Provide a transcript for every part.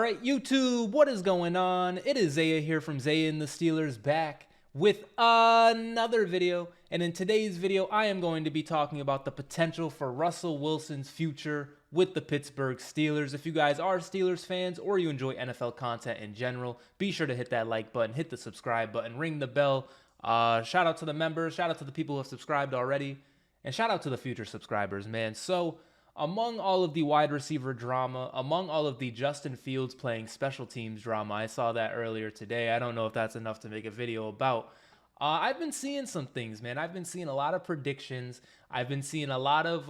All right, YouTube, what is going on? It is Zaya here from Zaya&TheSteelers back with another video. And in today's video, I am going to be talking about the potential for Russell Wilson's future with the Pittsburgh Steelers. If you guys are Steelers fans or you enjoy NFL content in general, be sure to hit that like button, hit the subscribe button, ring the bell. Shout out to the members, shout out to the people who have subscribed already, and shout out to the future subscribers, man. So, among all of the wide receiver drama, among all of the Justin Fields playing special teams drama, I saw that earlier today. I don't know if that's enough to make a video about. I've been seeing some things, man. I've been seeing a lot of predictions. I've been seeing a lot of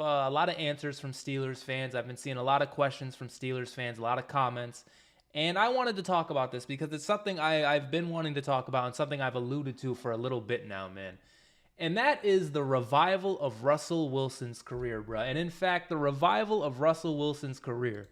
answers from Steelers fans. I've been seeing a lot of questions from Steelers fans, a lot of comments. And I wanted to talk about this because it's something I've been wanting to talk about and something I've alluded to for a little bit now, man. And that is the revival of Russell Wilson's career, bro. And in fact, the revival of Russell Wilson's career.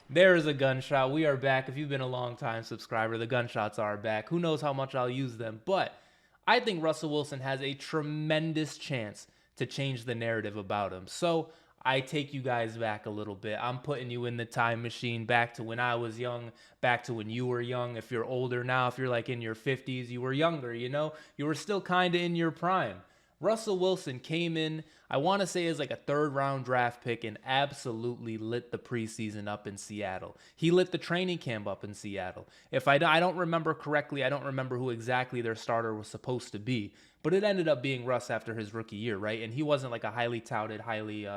There is a gunshot. We are back. If you've been a long time subscriber, the gunshots are back. Who knows how much I'll use them. But I think Russell Wilson has a tremendous chance to change the narrative about him. So I take you guys back a little bit. I'm putting you in the time machine back to when I was young, back to when you were young. If you're older now, if you're like in your 50s, you were younger, you know? You were still kind of in your prime. Russell Wilson came in, I want to say as like a third-round draft pick and absolutely lit the preseason up in Seattle. He lit the training camp up in Seattle. If I don't remember correctly, I don't remember who exactly their starter was supposed to be, but it ended up being Russ after his rookie year, right? And he wasn't like a highly touted, highly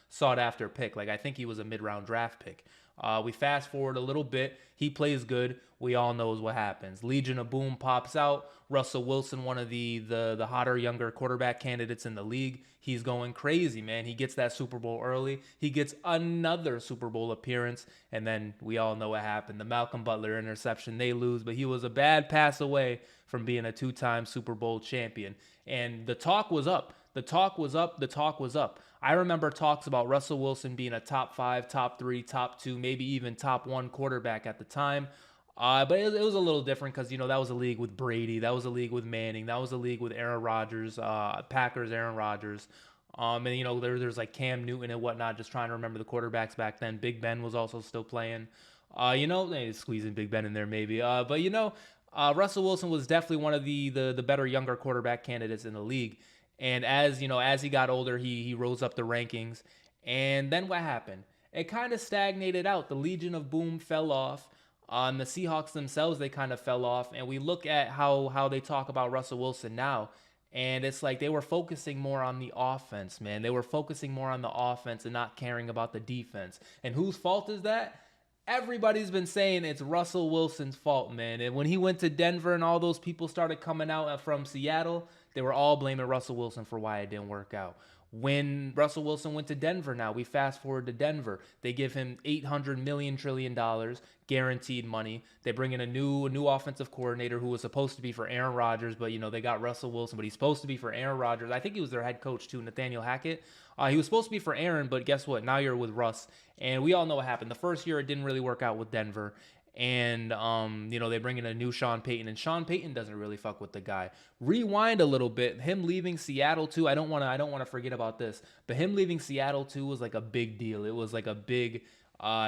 sought-after pick. Like I think he was a mid-round draft pick. We fast forward a little bit. He plays good. We all knows what happens. Legion of Boom pops out. Russell Wilson, one of the hotter, younger quarterback candidates in the league. He's going crazy, man. He gets that Super Bowl early. He gets another Super Bowl appearance. And then we all know what happened. The Malcolm Butler interception, they lose. But he was a bad pass away from being a two-time Super Bowl champion. And the talk was up. The talk was up. The talk was up. I remember talks about Russell Wilson being a top 5, top 3, top 2, maybe even top 1 quarterback at the time. But it was a little different because, you know, that was a league with Brady. That was a league with Manning. That was a league with Aaron Rodgers, Packers, Aaron Rodgers. And, you know, there's like Cam Newton and whatnot, just trying to remember the quarterbacks back then. Big Ben was also still playing. You know, they squeezing Big Ben in there maybe. But, you know, Russell Wilson was definitely one of the better younger quarterback candidates in the league. And as he got older, he rose up the rankings. And then what happened? It kind of stagnated out. The Legion of Boom fell off. The Seahawks themselves, they kind of fell off. And we look at how they talk about Russell Wilson now. And it's like they were focusing more on the offense, man. They were focusing more on the offense and not caring about the defense. And whose fault is that? Everybody's been saying it's Russell Wilson's fault, man. And when he went to Denver and all those people started coming out from Seattle, they were all blaming Russell Wilson for why it didn't work out. When Russell Wilson went to Denver now, we fast forward to Denver. They give him $800 million trillion guaranteed money. They bring in a new offensive coordinator who was supposed to be for Aaron Rodgers, but, you know, they got Russell Wilson, but he's supposed to be for Aaron Rodgers. I think he was their head coach too, Nathaniel Hackett. He was supposed to be for Aaron, but guess what? Now you're with Russ. And we all know what happened. The first year, it didn't really work out with Denver. And, you know, they bring in a new Sean Payton, and Sean Payton doesn't really fuck with the guy. Rewind a little bit. Him leaving Seattle too. I don't want to forget about this, but him leaving Seattle too was like a big deal. It was like a big,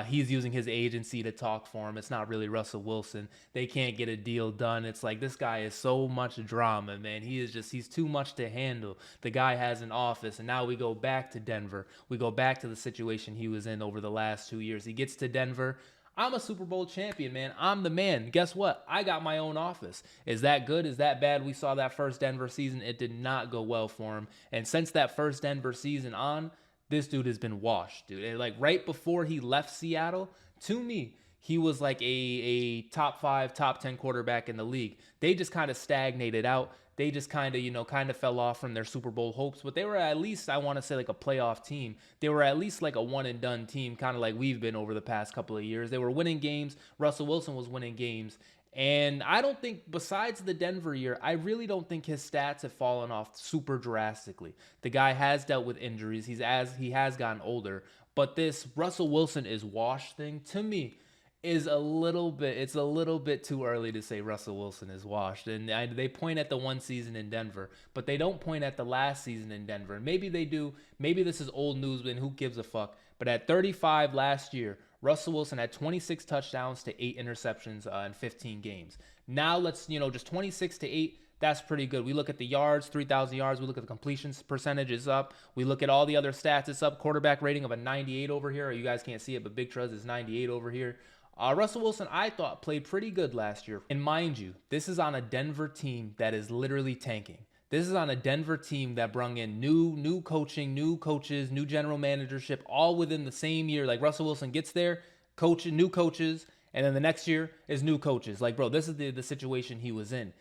he's using his agency to talk for him. It's not really Russell Wilson. They can't get a deal done. It's like, this guy is so much drama, man. He's too much to handle. The guy has an office, and now we go back to Denver. We go back to the situation he was in over the last 2 years. He gets to Denver. I'm a Super Bowl champion, man. I'm the man. Guess what? I got my own office. Is that good? Is that bad? We saw that first Denver season. It did not go well for him. And since that first Denver season on, this dude has been washed, dude. And like right before he left Seattle, to me, he was like a top 5, top 10 quarterback in the league. They just kind of stagnated out. They just kind of fell off from their Super Bowl hopes, but they were at least, I want to say, like a playoff team. They were at least like a one and done team, kind of like we've been over the past couple of years. They were winning games. Russell Wilson was winning games. And I don't think, besides the Denver year, I really don't think his stats have fallen off super drastically. The guy has dealt with injuries. He has gotten older. But this Russell Wilson is washed thing, to me, it's a little bit too early to say Russell Wilson is washed. And they point at the one season in Denver, but they don't point at the last season in Denver. Maybe they do. Maybe this is old news, and who gives a fuck? But at 35 last year, Russell Wilson had 26 touchdowns to 8 interceptions in 15 games. Now let's, just 26 to 8. That's pretty good. We look at the yards, 3,000 yards. We look at the completions percentage is up. We look at all the other stats. It's up. Quarterback rating of a 98 over here. You guys can't see it, but Big Truz is 98 over here. Russell Wilson, I thought, played pretty good last year. And mind you, this is on a Denver team that is literally tanking. This is on a Denver team that brung in new coaching, new coaches, new general managership, all within the same year. Like Russell Wilson gets there, new coaches, and then the next year is new coaches. Like, bro, this is the situation he was in.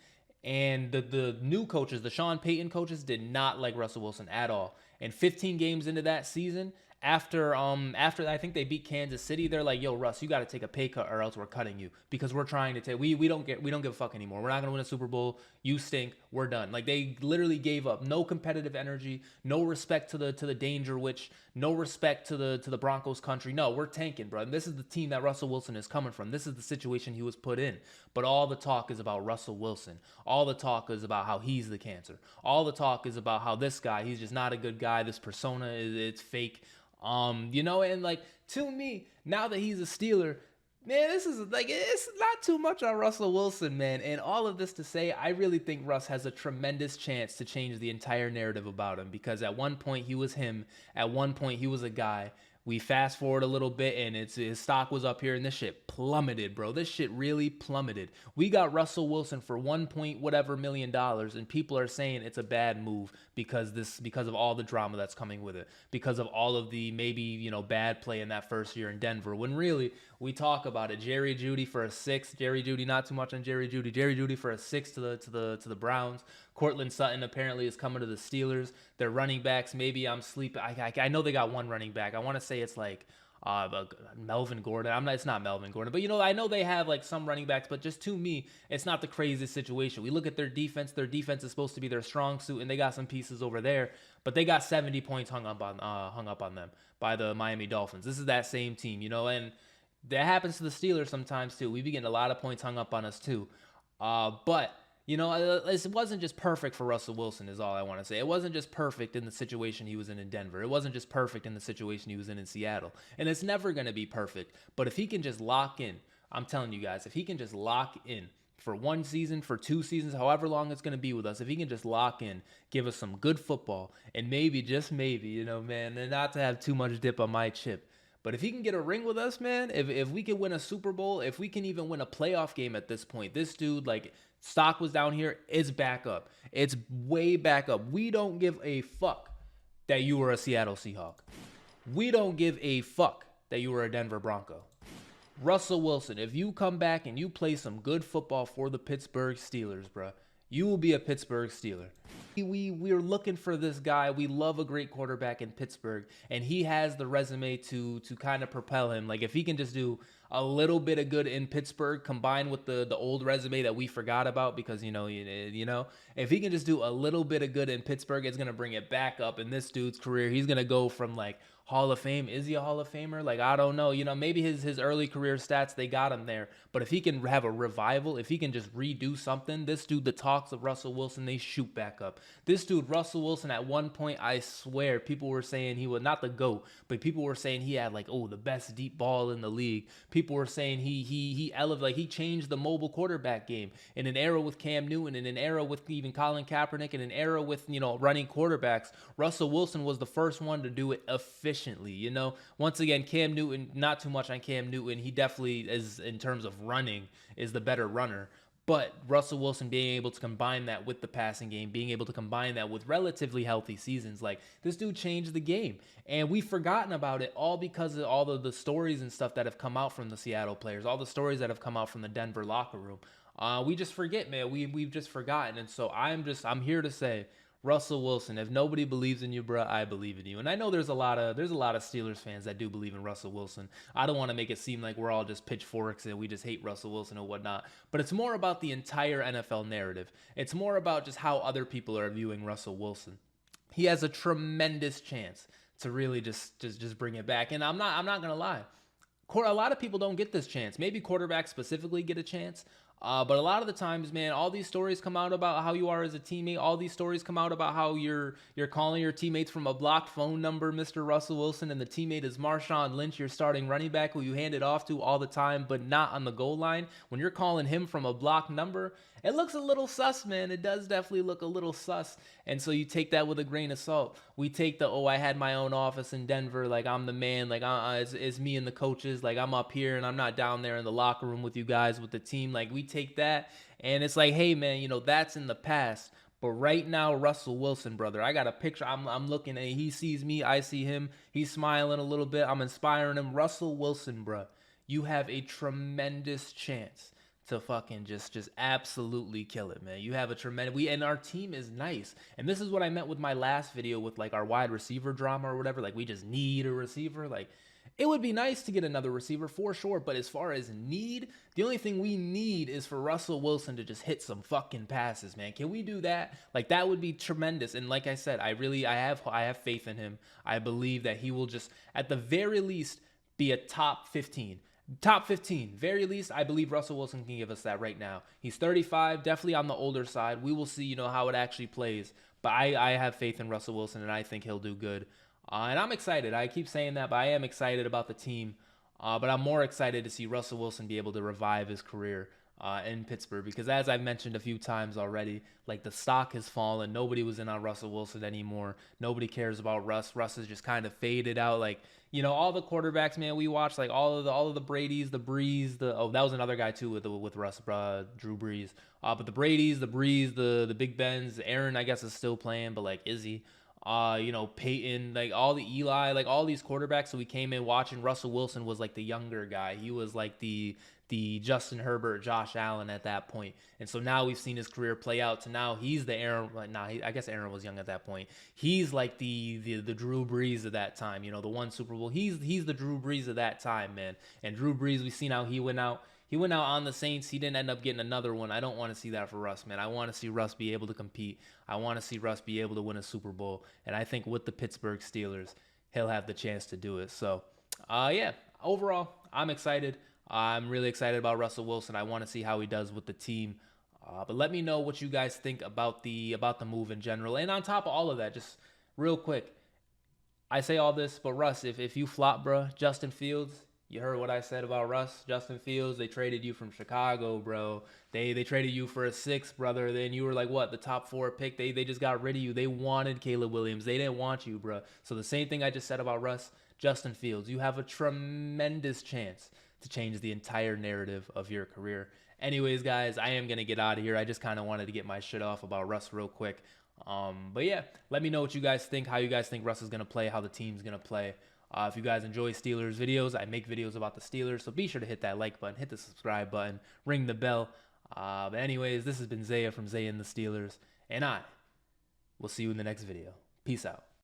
And the new coaches, the Sean Payton coaches, did not like Russell Wilson at all. And 15 games into that season, after I think they beat Kansas City, they're like, "Yo, Russ, you got to take a pay cut or else we're cutting you because we're trying to take we don't give a fuck anymore. We're not gonna win a Super Bowl. You stink. We're done." Like they literally gave up. No competitive energy. No respect to the danger witch. No respect to the Broncos country. No, we're tanking, bro. And this is the team that Russell Wilson is coming from. This is the situation he was put in. But all the talk is about Russell Wilson. All the talk is about how he's the cancer. All the talk is about how this guy, he's just not a good guy. This persona it's fake. And like to me, now that he's a Steeler, man, this is like it's not too much on Russell Wilson, man. And all of this to say, I really think Russ has a tremendous chance to change the entire narrative about him because at one point he was him, at one point he was a guy. We fast forward a little bit and his stock was up here and this shit plummeted, bro. This shit really plummeted. We got Russell Wilson for $1 million and people are saying it's a bad move because of all the drama that's coming with it, because of all of the maybe, bad play in that first year in Denver. When really we talk about it, Jerry Jeudy for a 6, Jerry Jeudy, not too much on Jerry Jeudy for a 6 to the Browns. Cortland Sutton apparently is coming to the Steelers. Their running backs, maybe I'm sleeping. I know they got one running back. I want to say it's like Melvin Gordon. It's not Melvin Gordon, but I know they have like some running backs, but just to me, it's not the craziest situation. We look at their defense. Their defense is supposed to be their strong suit, and they got some pieces over there, but they got 70 points hung up on them by the Miami Dolphins. This is that same team, and that happens to the Steelers sometimes too. We be getting a lot of points hung up on us too, but. It wasn't just perfect for Russell Wilson is all I want to say. It wasn't just perfect in the situation he was in Denver. It wasn't just perfect in the situation he was in Seattle. And it's never going to be perfect. But if he can just lock in, I'm telling you guys, if he can just lock in for 1 season, for 2 seasons, however long it's going to be with us, if he can just lock in, give us some good football, and maybe, just maybe, man, and not to have too much dip on my chip, but if he can get a ring with us, man, if we can win a Super Bowl, if we can even win a playoff game at this point, this dude, like, stock was down here, it's back up. It's way back up. We don't give a fuck that you were a Seattle Seahawk. We don't give a fuck that you were a Denver Bronco. Russell Wilson, if you come back and you play some good football for the Pittsburgh Steelers, bro, you will be a Pittsburgh Steeler. We're looking for this guy. We love a great quarterback in Pittsburgh, and he has the resume to kind of propel him. Like if he can just do a little bit of good in Pittsburgh combined with the old resume that we forgot about because if he can just do a little bit of good in Pittsburgh, it's gonna bring it back up in this dude's career. He's gonna go from like Hall of Fame. Is he a Hall of Famer? Like, I don't know. Maybe his early career stats, they got him there. But if he can have a revival, if he can just redo something, this dude, the talks of Russell Wilson, they shoot back up. This dude, Russell Wilson, at one point, I swear, people were saying he was not the GOAT, but people were saying he had like, the best deep ball in the league. People were saying he elevated, like he changed the mobile quarterback game in an era with Cam Newton, in an era with even Colin Kaepernick, in an era with, running quarterbacks. Russell Wilson was the first one to do it efficiently. Once again, Cam Newton, not too much on Cam Newton. He definitely is, in terms of running, is the better runner. But Russell Wilson being able to combine that with the passing game, being able to combine that with relatively healthy seasons, like this dude changed the game. And we've forgotten about it all because of all of the stories and stuff that have come out from the Seattle players, all the stories that have come out from the Denver locker room. We just forget, man. We've just forgotten. And so I'm here to say, Russell Wilson, if nobody believes in you, bro, I believe in you. And I know there's a lot of Steelers fans that do believe in Russell Wilson. I don't want to make it seem like we're all just pitchforks and we just hate Russell Wilson or whatnot. But it's more about the entire NFL narrative. It's more about just how other people are viewing Russell Wilson. He has a tremendous chance to really just bring it back. And I'm not gonna lie. A lot of people don't get this chance. Maybe quarterbacks specifically get a chance. But a lot of the times, man, all these stories come out about how you are as a teammate. All these stories come out about how you're calling your teammates from a blocked phone number, Mr. Russell Wilson, and the teammate is Marshawn Lynch, your starting running back, who you hand it off to all the time, but not on the goal line. When you're calling him from a blocked number, it looks a little sus, man. It does definitely look a little sus. And so you take that with a grain of salt. We take the, oh, I had my own office in Denver, like I'm the man, like it's me and the coaches, like I'm up here and I'm not down there in the locker room with you guys, with the team. Like we take that and it's like, hey, man, that's in the past. But right now, Russell Wilson, brother, I got a picture. I'm looking at, he sees me, I see him. He's smiling a little bit. I'm inspiring him. Russell Wilson, bro, you have a tremendous chance to fucking just absolutely kill it, man. You have a tremendous, and our team is nice. And this is what I meant with my last video with like our wide receiver drama or whatever. Like we just need a receiver. Like it would be nice to get another receiver for sure, but as far as need, the only thing we need is for Russell Wilson to just hit some fucking passes, man. Can we do that? Like that would be tremendous. And like I said, I have faith in him. I believe that he will just at the very least be a top 15. Top 15, very least. I believe Russell Wilson can give us that right now. He's 35, definitely on the older side. We will see, how it actually plays. But I have faith in Russell Wilson, and I think he'll do good. And I'm excited. I keep saying that, but I am excited about the team. But I'm more excited to see Russell Wilson be able to revive his career in Pittsburgh, because as I've mentioned a few times already, like the stock has fallen. Nobody was in on Russell Wilson anymore. Nobody cares about Russ. Russ has just kind of faded out. Like, all the quarterbacks, man, we watched, like all of the Bradys, the Brees, that was another guy too with Russ, Drew Brees. But the Bradys, the Brees, the Big Bens, Aaron, I guess is still playing, but like is he? Peyton, like all the Eli, like all these quarterbacks. So we came in watching. Russell Wilson was like the younger guy. He was like the Justin Herbert, Josh Allen at that point. And so now we've seen his career play out to now he's the Aaron. I guess Aaron was young at that point. He's like the Drew Brees of that time. The one Super Bowl. He's the Drew Brees of that time, man. And Drew Brees, we've seen how he went out. He went out on the Saints. He didn't end up getting another one. I don't want to see that for Russ, man. I want to see Russ be able to compete. I want to see Russ be able to win a Super Bowl. And I think with the Pittsburgh Steelers, he'll have the chance to do it. So, yeah, overall, I'm excited. I'm really excited about Russell Wilson. I want to see how he does with the team. But let me know what you guys think about the move in general. And on top of all of that, just real quick, I say all this, but Russ, if you flop, bro, Justin Fields, you heard what I said about Russ, Justin Fields. They traded you from Chicago, bro. They traded you for a 6th, brother. Then you were like, what, the top 4 pick? They just got rid of you. They wanted Caleb Williams. They didn't want you, bro. So the same thing I just said about Russ, Justin Fields. You have a tremendous chance to change the entire narrative of your career. Anyways, guys, I am going to get out of here. I just kind of wanted to get my shit off about Russ real quick. But yeah, let me know what you guys think, how you guys think Russ is going to play, how the team's going to play. If you guys enjoy Steelers videos, I make videos about the Steelers, so be sure to hit that like button, hit the subscribe button, ring the bell. But anyways, this has been Zaya from Zaya and the Steelers, and I will see you in the next video. Peace out.